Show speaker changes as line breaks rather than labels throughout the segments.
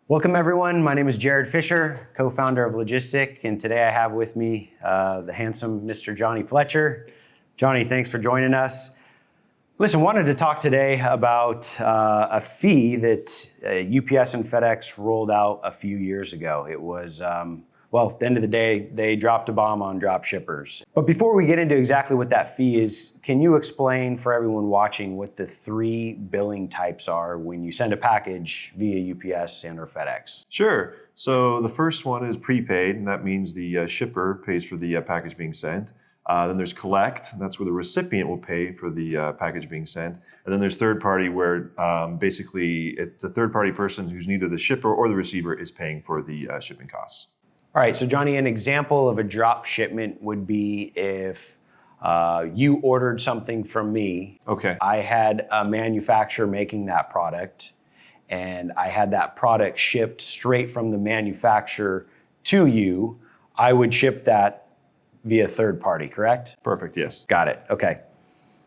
Welcome everyone, my name is Jared Fisher, co-founder of Logistic, and today I have with me the handsome Mr. Johnny Fletcher. Johnny, thanks for joining us. Listen, wanted to talk today about a fee that UPS and FedEx rolled out a few years ago. It was, well, at the end of the day, they dropped a bomb on drop shippers. But before we get into exactly what that fee is, can you explain for everyone watching what the three billing types are when you send a package via UPS and or FedEx?
Sure. So the first one is prepaid, and that means the shipper pays for the package being sent. Then there's collect, and that's where the recipient will pay for the package being sent. And then there's third party, where basically it's a third party person who's neither the shipper or the receiver is paying for the shipping costs.
All right, so Johnny, an example of a drop shipment would be if you ordered something from me.
Okay.
I had a manufacturer making that product, and I had that product shipped straight from the manufacturer to you. I would ship that via third party, correct?
Perfect, yes.
Got it, okay.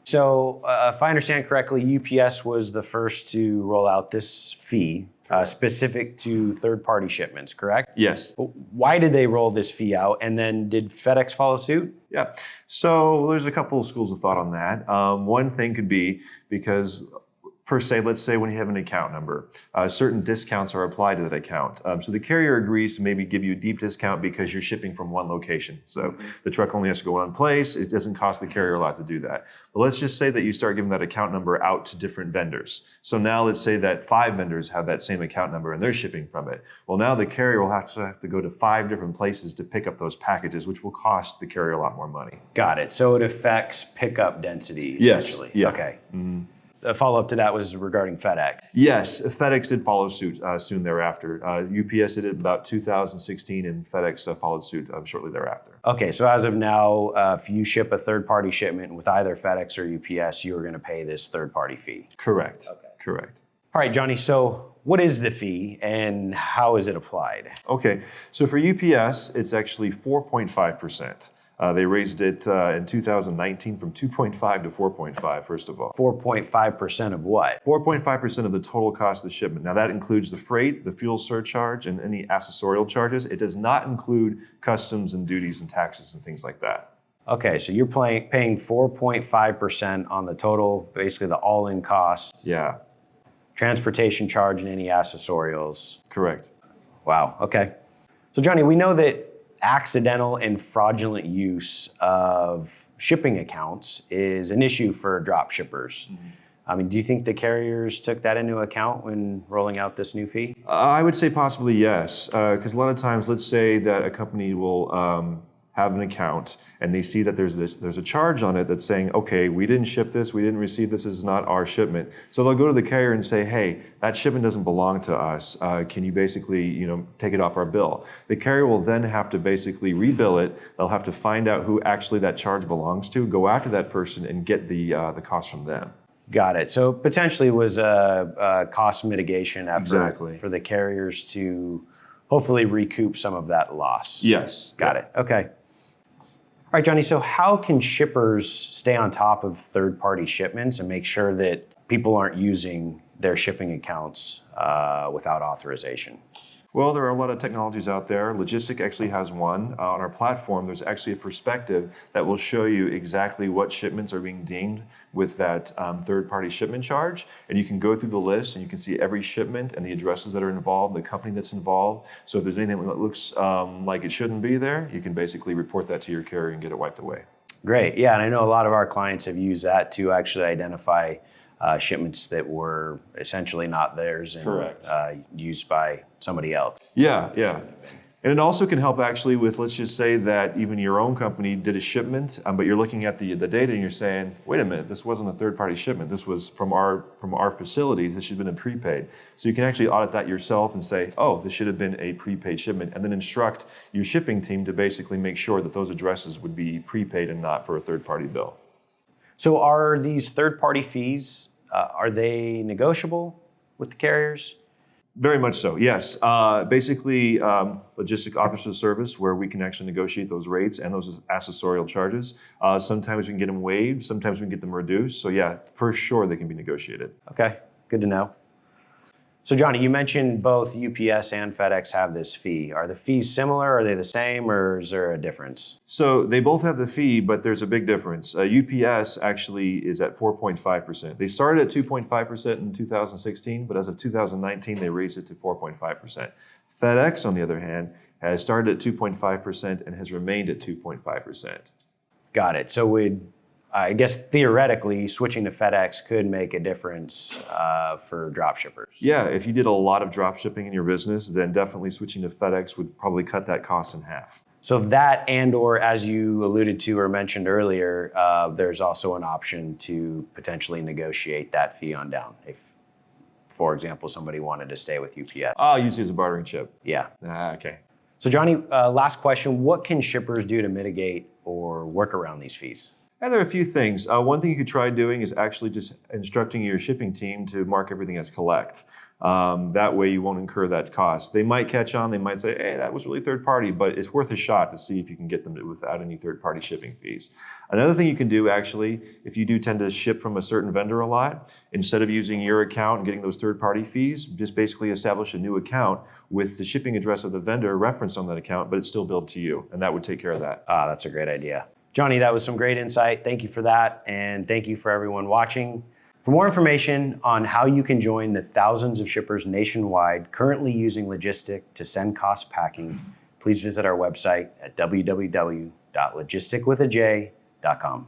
So if I understand correctly, UPS was the first to roll out this fee specific to third party shipments, correct?
Yes.
Why did they roll this fee out? And then did FedEx follow suit?
Yeah, so there's a couple of schools of thought on that. One thing could be because per se, let's say when you have an account number, certain discounts are applied to that account. So the carrier agrees to maybe give you a deep discount because you're shipping from one location. So the truck only has to go one place. It doesn't cost the carrier a lot to do that. But let's just say that you start giving that account number out to different vendors. So now let's say that 5 vendors have that same account number and they're shipping from it. Well, now the carrier will have to go to 5 different places to pick up those packages, which will cost the carrier a lot more money.
Got it. So it affects pickup density,
Yes.
essentially.
Yeah.
Okay. A follow-up to that was regarding FedEx.
Yes, FedEx did follow suit soon thereafter. UPS did it about 2016, and FedEx followed suit shortly thereafter.
Okay, so as of now, if you ship a third-party shipment with either FedEx or UPS, you are going to pay this third-party fee.
Correct.
Okay.
Correct.
All right, Johnny, so what is the fee and how is it applied?
Okay, so for UPS, it's actually 4.5%. They raised it in 2019 from 2.5 to 4.5, first of all.
4.5% of what?
4.5% of the total cost of the shipment. Now that includes the freight, the fuel surcharge, and any accessorial charges. It does not include customs and duties and taxes and things like that.
Okay, so you're paying 4.5% on the total, basically the all-in costs.
Yeah.
Transportation charge and any accessorials.
Correct.
Wow, okay. So Johnny, we know that accidental and fraudulent use of shipping accounts is an issue for drop shippers. I mean, do you think the carriers took that into account when rolling out this new fee?
I would say possibly yes, because a lot of times, let's say that a company will have an account and they see that there's a charge on it that's saying, okay, we didn't ship this, we didn't receive this is not our shipment. So they'll go to the carrier and say, hey, that shipment doesn't belong to us. Can you basically, take it off our bill? The carrier will then have to basically rebill it. They'll have to find out who actually that charge belongs to, go after that person and get the cost from them.
Got it. So potentially was a cost mitigation effort
Exactly.
for the carriers to hopefully recoup some of that loss.
Yes.
Got it. Okay. All right, Johnny, so how can shippers stay on top of third-party shipments and make sure that people aren't using their shipping accounts without authorization?
Well, there are a lot of technologies out there. Logistic actually has one. On our platform, there's actually a perspective that will show you exactly what shipments are being deemed with that third-party shipment charge. And you can go through the list and you can see every shipment and the addresses that are involved, the company that's involved. So if there's anything that looks like it shouldn't be there, you can basically report that to your carrier and get it wiped away.
Great. Yeah, and I know a lot of our clients have used that to actually identify shipments that were essentially not theirs and used by somebody else.
Yeah. And it also can help actually with, let's just say that even your own company did a shipment, but you're looking at the data and you're saying, wait a minute, this wasn't a third-party shipment. This was from our facility. This should have been a prepaid. So you can actually audit that yourself and say, oh, this should have been a prepaid shipment, and then instruct your shipping team to basically make sure that those addresses would be prepaid and not for a third-party bill.
So are these third-party fees, are they negotiable with the carriers?
Very much so, yes. Basically, logistic offers a service where we can actually negotiate those rates and those accessorial charges. Sometimes we can get them waived, sometimes we can get them reduced. So yeah, for sure they can be negotiated.
Okay, good to know. So Johnny, you mentioned both UPS and FedEx have this fee. Are the fees similar? Are they the same, or is there a difference?
So they both have the fee, but there's a big difference. UPS actually is at 4.5%. They started at 2.5% in 2016, but as of 2019, they raised it to 4.5%. FedEx, on the other hand, has started at 2.5% and has remained at 2.5%.
Got it. So I guess theoretically, switching to FedEx could make a difference for drop shippers.
Yeah, if you did a lot of drop shipping in your business, then definitely switching to FedEx would probably cut that cost in half.
So that, and or as you alluded to or mentioned earlier, there's also an option to potentially negotiate that fee on down. If, for example, somebody wanted to stay with UPS.
I'll use it as a bartering chip.
Yeah.
Okay.
So Johnny, last question. What can shippers do to mitigate or work around these fees?
And there are a few things. One thing you could try doing is actually just instructing your shipping team to mark everything as collect. That way you won't incur that cost. They might catch on, they might say, hey, that was really third party, but it's worth a shot to see if you can get them without any third party shipping fees. Another thing you can do actually, if you do tend to ship from a certain vendor a lot, instead of using your account and getting those third party fees, just basically establish a new account with the shipping address of the vendor referenced on that account, but it's still billed to you, and that would take care of that.
That's a great idea. Johnny, that was some great insight. Thank you for that. And thank you for everyone watching. For more information on how you can join the thousands of shippers nationwide currently using Logistic to send cost packing, please visit our website at www.logisticwithaj.com.